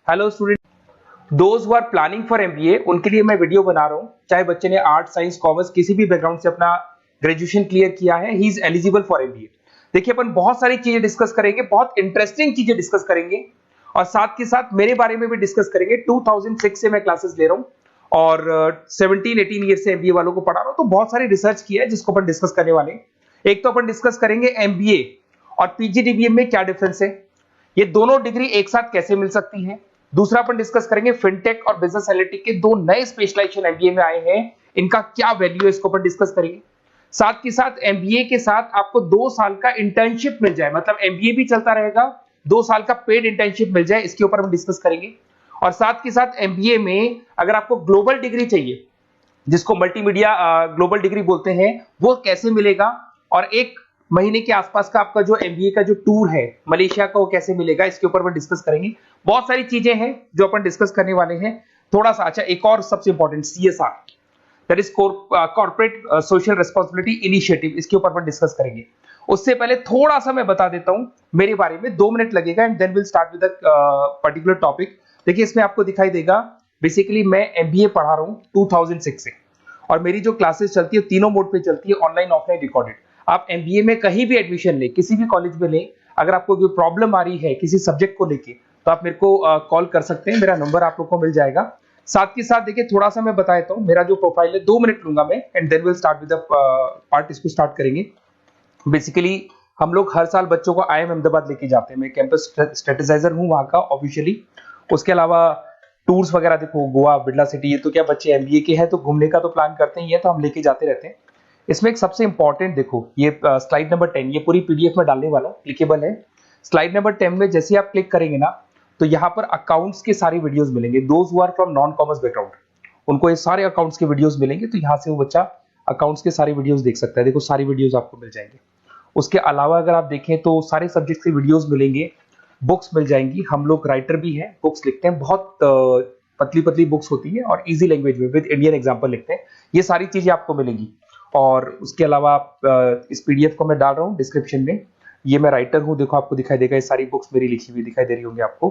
Hello student, those who are planning for MBA उनके लिए मैं वीडियो बना रहा हूँ। चाहे बच्चे ने आर्ट, साइंस, कॉमर्स किसी भी बैकग्राउंड से अपना ग्रेजुएशन क्लियर किया है, he is eligible for MBA. देखिए, अपन बहुत सारी चीजें डिस्कस करेंगे, बहुत इंटरेस्टिंग चीजें डिस्कस करेंगे और साथ के साथ मेरे बारे में भी डिस्कस करेंगे। 2006 से मैं क्लासेस ले रहा हूँ और 17-18 ईयर से एमबीए वालों को पढ़ा रहा हूँ, तो बहुत सारी रिसर्च की है जिसको अपन डिस्कस करने वाले हैं। एक तो अपन डिस्कस करेंगे एमबीए और पीजीडीबीएम में क्या डिफरेंस है, ये दोनों डिग्री एक साथ कैसे मिल सकती है। दूसरा अपन डिस्कस करेंगे फिनटेक और बिजनेस एनालिटिक के दो नए स्पेशलाइजेशन एमबीए में आए हैं, इनका क्या वैल्यू है, इसको अपन डिस्कस करेंगे। साथ के साथ एमबीए के साथ आपको 2 साल का इंटर्नशिप मिल जाए, मतलब एमबीए भी चलता रहेगा, 2 साल का पेड इंटर्नशिप मिल जाए, इसके ऊपर हम डिस्कस करेंगे। और साथ के साथ एमबीए में अगर आपको ग्लोबल डिग्री चाहिए, जिसको मल्टीमीडिया ग्लोबल डिग्री बोलते हैं, वो कैसे मिलेगा, और 1 महीने के आसपास का आपका जो एमबीए का जो टूर है मलेशिया का, वो कैसे मिलेगा, इसके ऊपर हम डिस्कस करेंगे। बहुत सारी चीजें हैं जो अपन डिस्कस करने वाले हैं। थोड़ा सा अच्छा, एक और सबसे important CSR, that is corporate social responsibility initiative, इसके ऊपर अपन डिस्कस करेंगे। उससे पहले थोड़ा सा मैं बता देता हूं मेरे बारे में, 2 मिनट लगेगा and then will start with the particular topic. देखिए, इसमें आपको दिखाई देगा बेसिकली मैं एमबीए पढ़ा रहा हूं 2006 से, और मेरी जो क्लासेस चलती है तीनों मोड पे चलती है, ऑनलाइन, ऑफलाइन, रिकॉर्डेड। आप एमबीए में कहीं भी एडमिशन लें, किसी भी कॉलेज में लें, अगर आपको कोई प्रॉब्लम आ रही है किसी सब्जेक्ट को लेके, तो आप मेरे को कॉल कर सकते हैं, मेरा नंबर आप लोग को मिल जाएगा। साथ के साथ देखिए, थोड़ा सा मैं बता देता हूँ मेरा जो प्रोफाइल है, 2 मिनट लूंगा मैं and then will start with the part, इसको स्टार्ट करेंगे। बेसिकली हम लोग हर साल बच्चों को आईएम अहमदाबाद लेके जाते हैं, मैं कैंपस स्ट्रेटेजाइजर हूँ वहाँ का ऑफिशियली। उसके अलावा टूर्स वगैरह, देखो गोवा, बिरला सिटी, ये तो क्या बच्चे एमबीए के हैं तो घूमने का तो प्लान करते ही है, तो हम लेके जाते रहते हैं। इसमें एक सबसे इंपॉर्टेंट देखो, ये स्लाइड नंबर 10, ये पूरी पीडीएफ में डालने वाला हूँ, क्लिकेबल है। स्लाइड नंबर 10 में जैसे आप क्लिक करेंगे ना, तो यहाँ पर अकाउंट्स के सारी वीडियोस मिलेंगे। Those who are from non commerce background, उनको ये सारे अकाउंट्स के वीडियोस मिलेंगे, तो यहाँ से वो बच्चा अकाउंट्स के सारे वीडियोस देख सकता है। देखो, सारी वीडियोस आपको मिल जाएंगे। उसके अलावा अगर आप देखें तो सारे सब्जेक्ट के वीडियोस मिलेंगे, बुक्स मिल जाएंगी। हम लोग राइटर भी हैं, बुक्स लिखते हैं, बहुत पतली पतली बुक्स होती है और इजी लैंग्वेज में विद इंडियन एग्जांपल लिखते हैं। ये सारी चीजें आपको मिलेंगी। और उसके अलावा इस पीडीएफ को मैं डाल रहा हूँ डिस्क्रिप्शन में, ये मैं राइटर हूँ, देखो आपको दिखाई देगा, ये सारी बुक्स मेरी लिखी हुई दिखाई दे रही होंगी आपको।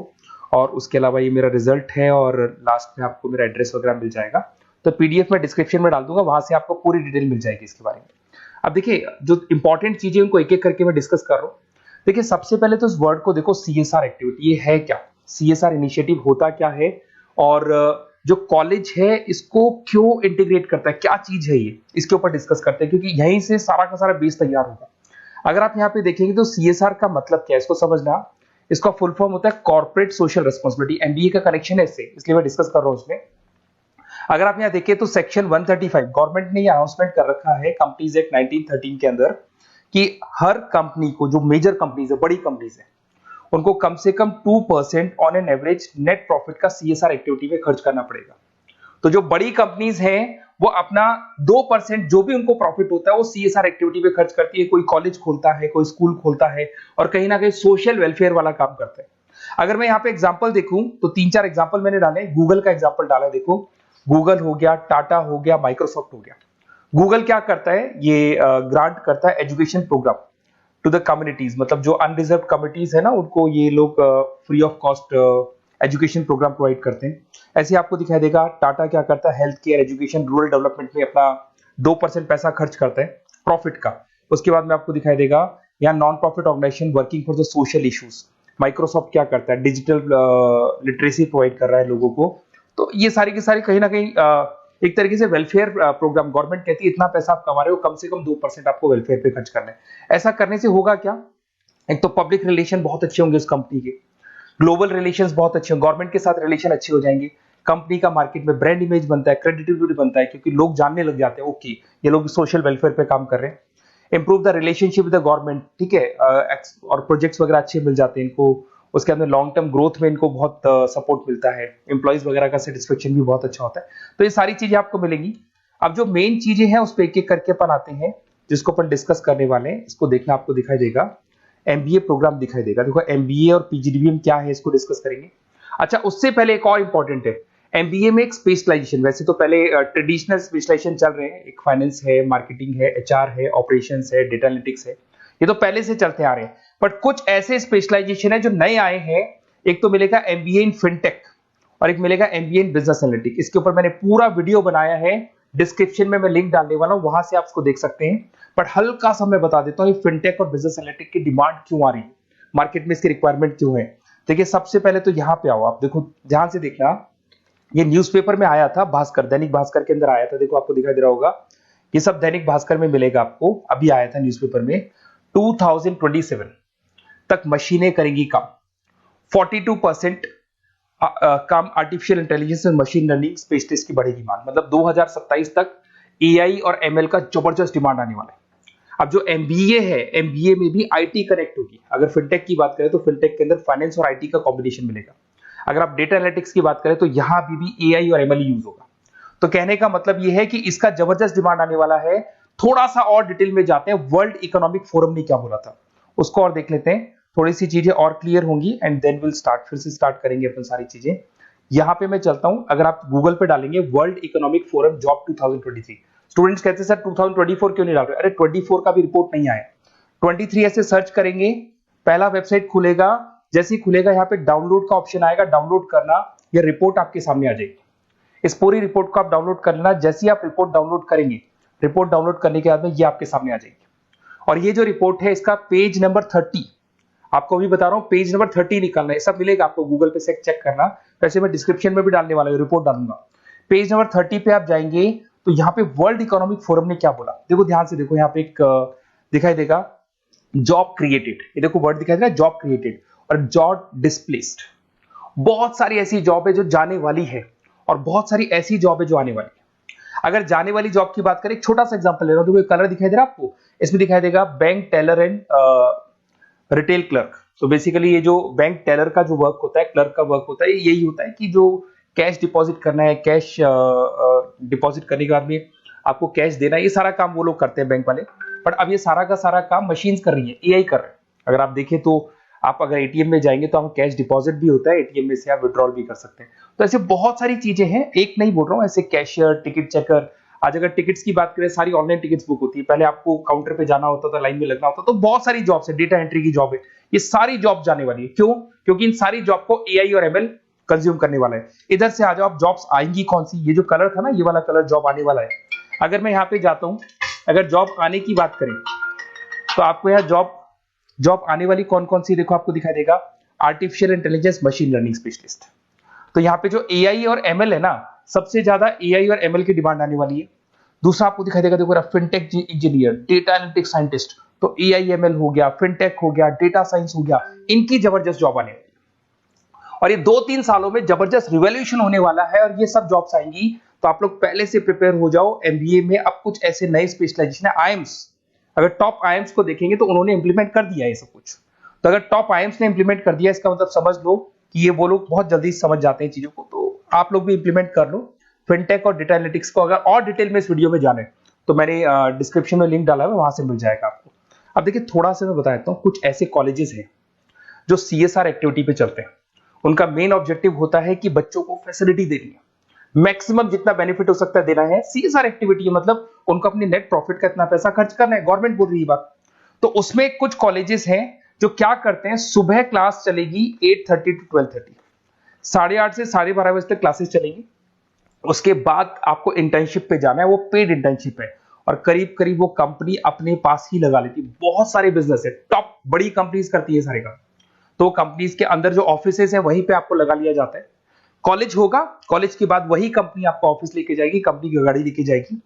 और उसके अलावा ये मेरा रिजल्ट है और लास्ट में आपको मेरा एड्रेस वगैरह मिल जाएगा। तो पीडीएफ में डिस्क्रिप्शन में डाल दूंगा, वहां से आपको पूरी डिटेल मिल जाएगी इसके बारे में। अब देखिए, जो इंपॉर्टेंट चीजें उनको एक एक करके मैं डिस्कस कर रहा हूँ। देखिए, सबसे पहले तो इस वर्ड को देखो, सीएसआर एक्टिविटी, ये है क्या, सीएसआर इनिशिएटिव होता क्या है, और जो कॉलेज है इसको क्यों इंटीग्रेट करता है, क्या चीज है ये, इसके ऊपर डिस्कस करते हैं, क्योंकि यहीं से सारा का सारा बेस तैयार होगा। अगर आप यहाँ पे देखेंगे तो सीएसआर का मतलब क्या है, इसको समझना। इसका फुल फॉर्म होता है कॉर्पोरेट सोशल रिस्पांसिबिलिटी। एमबीए का कनेक्शन है इससे, इसलिए मैं डिस्कस कर रहा हूँ इसमें। अगर आप यहाँ देखिए तो सेक्शन 135 गवर्नमेंट ने अनाउंसमेंट कर रखा है कंपनीज एक्ट 1913 के अंदर, कि हर कंपनी को, जो मेजर कंपनीज है, बड़ी कंपनीज है, उनको कम से कम 2% on an average net profit का सीएसआर एक्टिविटी में खर्च करना पड़ेगा। तो जो बड़ी कंपनीज हैं वो अपना 2% जो भी उनको प्रॉफिट होता है वो सीएसआर एक्टिविटी पे खर्च करती है। कोई कॉलेज खोलता है, कोई स्कूल खोलता है, और कहीं ना कहीं सोशल वेलफेयर वाला काम करता है। अगर मैं यहाँ पे एग्जांपल देखूं तो 3-4 एग्जांपल मैंने डाले। गूगल का एग्जांपल डाला, देखो गूगल हो गया, टाटा हो गया, माइक्रोसॉफ्ट हो गया। गूगल क्या करता है, ये ग्रांट करता है education programme to the communities, मतलब जो अनरिजर्व कम्युनिटीज है ना, उनको ये लोग free of cost education programme provide करते हैं। ऐसे आपको दिखाई देगा टाटा क्या करता है, health care, education, rural development में अपना 2% पैसा खर्च करता है प्रॉफिट का। उसके बाद में आपको दिखाई देगा यहाँ non profit organisation working for the social issues. Microsoft क्या करता है, डिजिटल लिटरेसी प्रोवाइड कर रहा है लोगों को। तो ये सारी की सारी कहीं ना कहीं एक तरीके से वेलफेयर प्रोग्राम। गवर्नमेंट कहती है इतना पैसा आप कमा रहे हो, कम से कम 2% आपको वेलफेयर पे खर्च करना है। ऐसा करने से होगा क्या, एक तो पब्लिक रिलेशन बहुत अच्छे होंगे उस कंपनी के, ग्लोबल रिलेशंस बहुत अच्छे होंगे, गवर्नमेंट के साथ रिलेशन अच्छे हो जाएंगे, कंपनी का मार्केट में ब्रांड इमेज बनता है, क्रेडिबिलिटी बनता है, क्योंकि लोग जानने लग जाते हैं ओके ये लोग सोशल वेलफेयर पे काम कर रहे हैं। Improve the relationship with the government, ठीक है, और प्रोजेक्ट्स वगैरह अच्छे मिल जाते हैं इनको। उसके अंदर लॉन्ग टर्म ग्रोथ में इनको बहुत सपोर्ट मिलता है, एम्प्लॉइज वगैरह का सेटिस्फेक्शन भी बहुत अच्छा होता है। तो ये सारी चीजें आपको मिलेंगी। अब जो मेन चीजें हैं उस पर एक एक करके अपन आते हैं, जिसको अपन डिस्कस करने वाले हैं। इसको देखना, आपको दिखाई देगा एमबीए प्रोग्राम दिखाई देगा। देखो एमबीए और पीजीडीबीएम क्या है, इसको डिस्कस करेंगे। अच्छा, उससे पहले एक और इंपॉर्टेंट है, एमबीए में एक स्पेशलाइजेशन, वैसे तो पहले ट्रेडिशनल स्पेशलाइजेशन चल रहे हैं, एक फाइनेंस है, मार्केटिंग है, एचआर है, ऑपरेशंस है, डेटा एनालिटिक्स है, ये तो पहले से चलते आ रहे हैं। बट कुछ ऐसे स्पेशलाइजेशन है जो नए आए हैं, एक तो मिलेगा एमबीए इन फिनटेक और एक मिलेगा एमबीए इन बिजनेस एनालिटिक्स। इसके ऊपर मैंने पूरा वीडियो बनाया है, डिस्क्रिप्शन में मैं लिंक डालने वाला हूं, वहां से आप उसको देख सकते हैं। बट हल्का सा मैं बता देता हूं फिनटेक और बिजनेस एनालिटिक्स की डिमांड क्यों आ रही है, मार्केट में इसकी रिक्वायरमेंट क्यों है। देखिए सबसे पहले तो यहाँ पे आओ, आप देखो ध्यान से देखना, ये न्यूज़पेपर में आया था, भास्कर, दैनिक भास्कर के अंदर आया था। देखो आपको दिखाई दे रहा होगा, ये सब दैनिक भास्कर में मिलेगा आपको, अभी आया था न्यूज़पेपर में। 2027 तक मशीनें करेंगी काम, 42% काम आर्टिफिशियल इंटेलिजेंस और मशीन लर्निंग स्पेशलिस्ट की बढ़ेगी मांग। मतलब 2027 तक एआई और एमएल का जबरदस्त डिमांड आने वाला है। अब जो एमबीए है, एमबीए में भी आईटी कनेक्ट होगी। अगर फिनटेक की बात करें तो फिनटेक के अंदर फाइनेंस और आईटी का कॉम्बिनेशन मिलेगा। अगर आप डेटा एनालिटिक्स की बात करें तो यहां भी एआई और एमएल यूज होगा। तो कहने का मतलब यह है कि इसका जबरदस्त डिमांड आने वाला है। थोड़ा सा और डिटेल में जाते हैं, वर्ल्ड इकोनॉमिक फोरम ने क्या बोला था उसको और देख लेते हैं, थोड़ी सी चीजें और क्लियर होंगी एंड देन विल स्टार्ट, फिर से स्टार्ट करेंगे अपन सारी चीजें। यहां पे मैं चलता हूं, अगर आप गूगल पे डालेंगे world economic forum job 2023, students कहते हैं सर 2024 क्यों नहीं डाल रहे? अरे 24 का भी रिपोर्ट नहीं आया, 23 ऐसे सर्च करेंगे, पहला वेबसाइट खुलेगा, जैसे ही खुलेगा यहाँ पे डाउनलोड का ऑप्शन आएगा, डाउनलोड करना, ये रिपोर्ट आपके सामने आ जाएगी। इस पूरी रिपोर्ट को आप डाउनलोड कर लेना। जैसे ही आप रिपोर्ट डाउनलोड करेंगे, रिपोर्ट डाउनलोड करने के बाद में ये आपके सामने आ जाएगी। और ये जो रिपोर्ट है इसका पेज नंबर 30, आपको भी बता रहा हूं पेज नंबर 30 निकालना है, सब मिलेगा आपको गूगल पे से चेक करना। वैसे मैं डिस्क्रिप्शन में भी डालने वाला हूं, रिपोर्ट डालूंगा। पेज नंबर 30 पे आप जाएंगे तो यहाँ पे वर्ल्ड इकोनॉमिक फोरम ने क्या बोला, देखो ध्यान से देखो, यहाँ पे एक दिखाई देगा जॉब क्रिएटेड, ये देखो वर्ड दिखाई दे रहा है जॉब क्रिएटेड और जॉब डिस्प्लेस्ड। बहुत सारी ऐसी जॉब है जो जाने वाली है और बहुत सारी ऐसी जॉब है जो आने वाली है। अगर जाने वाली जॉब की बात करें, एक छोटा सा एग्जांपल ले रहा हूं, देखो कलर दिखाई दे रहा है आपको, इसमें दिखाई देगा bank teller and retail clerk. तो बेसिकली ये जो बैंक टेलर का जो वर्क होता है, क्लर्क का वर्क होता है, यही होता है कि जो कैश डिपॉजिट करना है, कैश डिपॉजिट करने के बाद में आपको कैश देना है, ये सारा काम वो लोग करते हैं बैंक वाले। बट अब ये सारा का सारा काम मशीन्स कर रही है, एआई कर रहे हैं। अगर आप देखें तो आप अगर एटीएम में जाएंगे तो हम कैश डिपॉजिट भी होता है, एटीएम में से आप विड्रॉल भी कर सकते हैं। तो ऐसे बहुत सारी चीजें हैं, एक नहीं बोल रहा हूँ, ऐसे कैशियर, टिकट चेकर। आज अगर टिकट्स की बात करें, सारी ऑनलाइन टिकट्स बुक होती है, पहले आपको काउंटर पे जाना होता था, लाइन में लगना होता, तो बहुत सारी जॉब्स है, डेटा एंट्री की जॉब है, ये सारी जॉब जाने वाली है। क्यों? क्योंकि इन सारी जॉब को एआई और एमएल कंज्यूम करने वाला है। इधर से आ जाओ, आप जॉब्स आएंगी कौन सी, ये जो कलर था ना, ये वाला कलर जॉब आने वाला है। अगर मैं यहाँ पे जाता हूँ, अगर जॉब आने की बात करें तो आपको यहाँ जॉब आने वाली कौन कौन सी, देखो आपको दिखाई देगा artificial intelligence machine learning specialist. तो यहाँ पे जो एआई और एमएल है ना, सबसे ज्यादा एआई और एमएल की डिमांड आने वाली है। दूसरा आपको दिखाई देगा, देखो fintech engineer, data analytics scientist, तो एआई एमएल हो गया, फिनटेक हो गया, डेटा साइंस हो गया, इनकी जबरदस्त जॉब आने वाली। और ये 2-3 सालों में जबरदस्त रिवॉल्यूशन होने वाला है और ये सब जॉब्स आएंगी। तो आप लोग पहले से प्रिपेयर हो जाओ। एमबीए में अब कुछ ऐसे नए स्पेशलाइजेशन है, आईएम्स, अगर टॉप आईएम्स को देखेंगे तो उन्होंने इंप्लीमेंट कर दिया है ये सब कुछ। तो अगर टॉप आईएम्स ने इंप्लीमेंट कर दिया, इसका मतलब समझ लो कि ये वो लोग बहुत जल्दी समझ जाते हैं चीजों को, तो आप लोग भी इंप्लीमेंट कर लो फिनटेक और डेटा एनालिटिक्स को। अगर और डिटेल में इस वीडियो में जाने तो मैंने डिस्क्रिप्शन में लिंक डाला है, वहां से मिल जाएगा आपको। अब देखिए थोड़ा सा मैं बता देता हूँ, कुछ ऐसे कॉलेजेस हैं जो सीएसआर एक्टिविटी पे चलते हैं। उनका मेन ऑब्जेक्टिव होता है कि बच्चों को फैसिलिटी देनी है, मैक्सिमम जितना बेनिफिट हो सकता है देना है। सीएसआर एक्टिविटी मतलब उनको अपनी नेट प्रॉफिट का इतना पैसा खर्च करना है, गवर्नमेंट बोल रही है बात। तो उसमें कुछ कॉलेजेस हैं जो क्या करते हैं, सुबह क्लास चलेगी 8:30 to 12:30, 8:30 से 12:30 बजे तक क्लासेस चलेंगी। उसके बाद आपको इंटर्नशिप पे जाना है, वो पेड इंटर्नशिप है और करीब करीब वो कंपनी अपने पास ही लगा लेती है। बहुत सारे बिजनेस है, टॉप बड़ी कंपनीज करती है सारे का। तो कंपनीज के अंदर जो ऑफिसेज है वहीं पे आपको लगा लिया जाता है। कॉलेज होगा, कॉलेज के बाद वही कंपनी आपको ऑफिस लेके जाएगी, कंपनी की गाड़ी लेके जाएगी।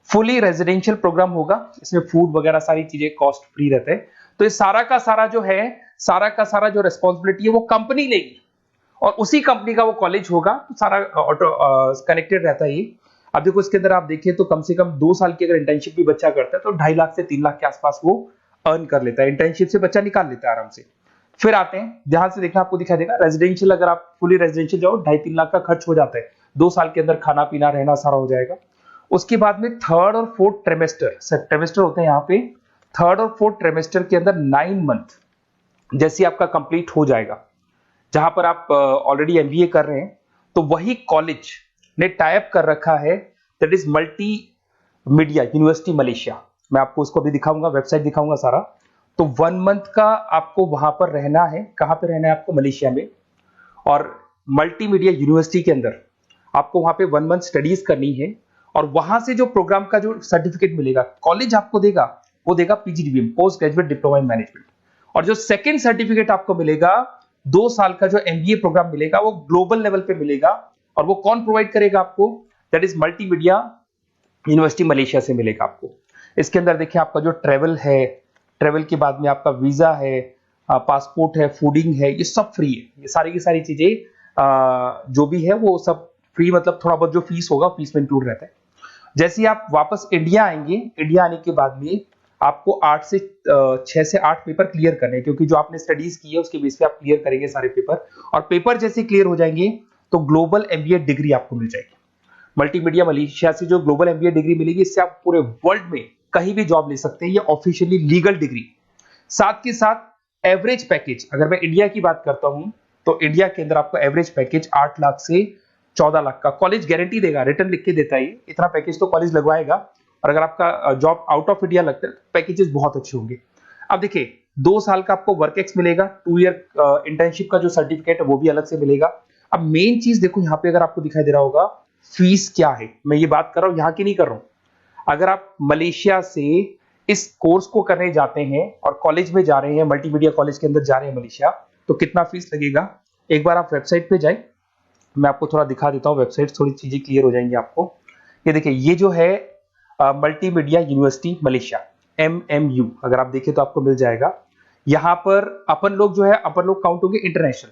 फुली रेजिडेंशियल प्रोग्राम होगा, इसमें फूड वगैरह सारी चीजें कॉस्ट फ्री रहते हैं। तो ये सारा का सारा जो है, सारा का सारा जो रेस्पॉन्सिबिलिटी है वो कंपनी लेगी और उसी कंपनी का वो कॉलेज होगा। तो सारा ऑटो कनेक्टेड रहता है ये। अब देखो इसके अंदर आप देखिए तो कम से कम 2 साल की अगर इंटर्नशिप भी बच्चा करता है तो 2.5 लाख से 3 लाख के आसपास वो अर्न कर लेता है, इंटर्नशिप से बच्चा निकाल लेता है आराम से। फिर आते हैं, ध्यान से देखना, आपको दिखाई देगा रेजिडेंशियल, अगर आप फुली रेजिडेंशियल जाओ 2.5-3 लाख का खर्च हो जाता है, 2 साल के अंदर खाना पीना रहना सारा हो जाएगा। उसके बाद में थर्ड और फोर्थ ट्रेमेस्टर होते हैं यहाँ पे। थर्ड और फोर्थ ट्रेमेस्टर के अंदर 9 मंथ जैसे आपका कंप्लीट हो जाएगा, जहां पर आप ऑलरेडी एमबीए कर रहे हैं, तो वही कॉलेज ने टाइप कर रखा है, that is multi media university Malaysia. मैं आपको उसको भी दिखाऊंगा, वेबसाइट दिखाऊंगा सारा। तो 1 मंथ का आपको वहां पर रहना है। कहां पे रहना है आपको? मलेशिया में। और मल्टीमीडिया यूनिवर्सिटी के अंदर आपको वहां पे 1 मंथ स्टडीज करनी है और वहां से जो प्रोग्राम का जो सर्टिफिकेट मिलेगा कॉलेज आपको देगा, वो देगा PGDBM, post graduate diploma in management. और जो सेकंड सर्टिफिकेट आपको मिलेगा 2 साल का जो एमबीए प्रोग्राम मिलेगा वो ग्लोबल लेवल पे मिलेगा। और वो कौन प्रोवाइड करेगा आपको? That is multimedia university Malaysia से मिलेगा आपको। इसके अंदर देखिए आपका जो ट्रेवल है, ट्रेवल के बाद में आपका वीजा है, पासपोर्ट है, फूडिंग है, ये सब फ्री है। ये सारी की सारी चीजें जो भी है वो सब फ्री, मतलब थोड़ा बहुत जो फीस होगा फीस में इंक्लूड रहता है। जैसे ही आप वापस इंडिया आएंगे, इंडिया आने के बाद में आपको 6 से 8 पेपर क्लियर करने हैं, क्योंकि जो आपने स्टडीज की है उसके बेस पे आप क्लियर करेंगे सारे पेपर। और पेपर जैसे क्लियर हो जाएंगे तो ग्लोबल एमबीए डिग्री आपको मिल जाएगी। मल्टीमीडिया मलेशिया से जो ग्लोबल एमबीए डिग्री मिलेगी, इससे आप पूरे वर्ल्ड में कहीं भी जॉब ले सकते हैं। ये ऑफिशियली लीगल डिग्री। साथ के साथ एवरेज पैकेज, अगर मैं इंडिया की बात करता हूं तो इंडिया के अंदर आपको एवरेज पैकेज 8 लाख से 14 लाख का कॉलेज गारंटी देगा, रिटर्न लिख के देता है। इतना पैकेज तो कॉलेज लगवाएगा। और अगर आपका जॉब आउट ऑफ इंडिया लगता है तो पैकेजेस बहुत अच्छे होंगे। अब देखिए 2 साल का आपको वर्क एक्स मिलेगा, 2 ईयर इंटर्नशिप का जो सर्टिफिकेट है वो भी अलग से मिलेगा। अब मेन चीज देखो यहाँ पे, अगर आपको दिखाई दे रहा होगा फीस क्या है, मैं ये बात कर रहा हूं यहाँ की नहीं कर रहा हूं। अगर आप मलेशिया से इस कोर्स को करने जाते हैं और कॉलेज में जा रहे हैं, मल्टीमीडिया कॉलेज के अंदर जा रहे हैं मलेशिया, तो कितना फीस लगेगा? एक बार आप वेबसाइट पे जाए, मैं आपको थोड़ा दिखा देता हूँ, वेबसाइट थोड़ी चीजें क्लियर हो जाएंगी आपको। ये देखिए, ये जो है मल्टीमीडिया यूनिवर्सिटी मलेशिया, MMU, अगर आप देखें तो आपको मिल जाएगा। यहाँ पर अपन लोग जो है, अपन लोग काउंट होंगे इंटरनेशनल।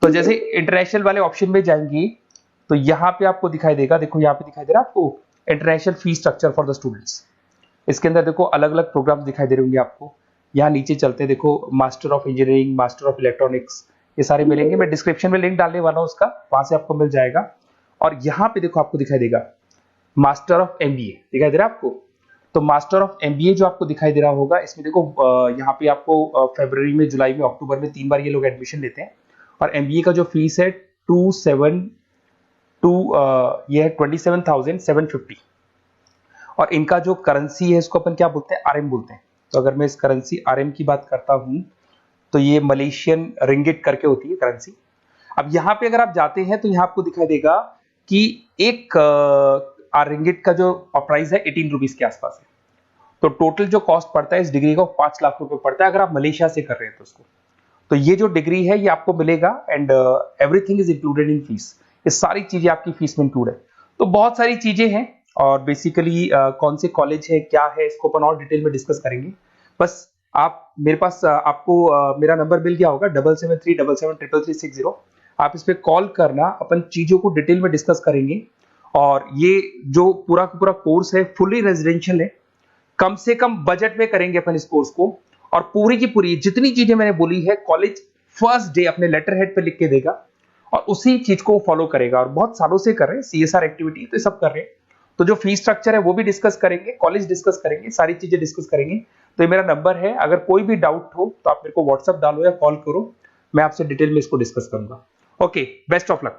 तो जैसे इंटरनेशनल वाले ऑप्शन में जाएंगे तो यहाँ पे आपको दिखाई देगा, देखो यहाँ पे दिखाई दे रहा है आपको international fee structure for the students. इसके अंदर देखो अलग अलग प्रोग्राम्स दिखाई दे रहे होंगे आपको। यहाँ नीचे चलते हैं, देखो master of engineering, master of electronics, ये सारे मिलेंगे। मैं डिस्क्रिप्शन में लिंक डालने वाला हूँ उसका, वहां से आपको मिल जाएगा। और यहाँ पे देखो आपको दिखाई देगा मास्टर ऑफ एमबीए, दिखाई दे रहा है आपको। तो मास्टर ऑफ एमबीए जो आपको दिखाई दे रहा होगा, इसमें देखो यहाँ पे आपको फरवरी में, जुलाई में, अक्टूबर में 3 बार ये लोग एडमिशन लेते हैं। और एमबीए का जो फीस है 27,750। और इनका जो करेंसी है इसको अपन क्या बोलते हैं? आरएम बोलते हैं। तो अगर मैं इस करेंसी आरएम की बात करता हूं तो ये मलेशियन रिंगिट करके होती है करेंसी। अब यहाँ पे अगर आप जाते हैं तो यहाँ आपको दिखाई देगा कि एक रिंगिट का जो प्राइस है 18 रुपीज के आसपास है। तो टोटल जो कॉस्ट पड़ता है इस डिग्री का 5 लाख रुपए पड़ता है, अगर आप मलेशिया से कर रहे हैं तो उसको। तो ये जो डिग्री है ये आपको मिलेगा and everything is included in fees. ये सारी चीजें आपकी फीस में इंक्लूड है। तो बहुत सारी चीजें हैं और बेसिकली कौन से कॉलेज है, क्या है, इसको अपन और डिटेल में डिस्कस करेंगे। बस आप मेरे पास आपको मेरा नंबर मिल गया होगा 7737733360। आप इस पे कॉल करना, अपन चीजों को डिटेल में डिस्कस करेंगे। और ये जो पूरा का पूरा कोर्स है फुली रेजिडेंशियल है, कम से कम बजट में करेंगे अपन इस कोर्स को। और पूरी की पूरी जितनी चीजें मैंने बोली है कॉलेज फर्स्ट डे अपने लेटर हेड पे लिख के देगा और उसी चीज को फॉलो करेगा। और बहुत सालों से कर रहे हैं CSR एक्टिविटी, तो सब कर रहे हैं। तो जो फीस स्ट्रक्चर है वो भी डिस्कस करेंगे, कॉलेज डिस्कस करेंगे, सारी चीजें डिस्कस करेंगे। तो ये मेरा नंबर है, अगर कोई भी डाउट हो तो आप मेरे को व्हाट्सएप डालो या कॉल करो, मैं आपसे डिटेल में इसको डिस्कस करूंगा। Okay, best of luck.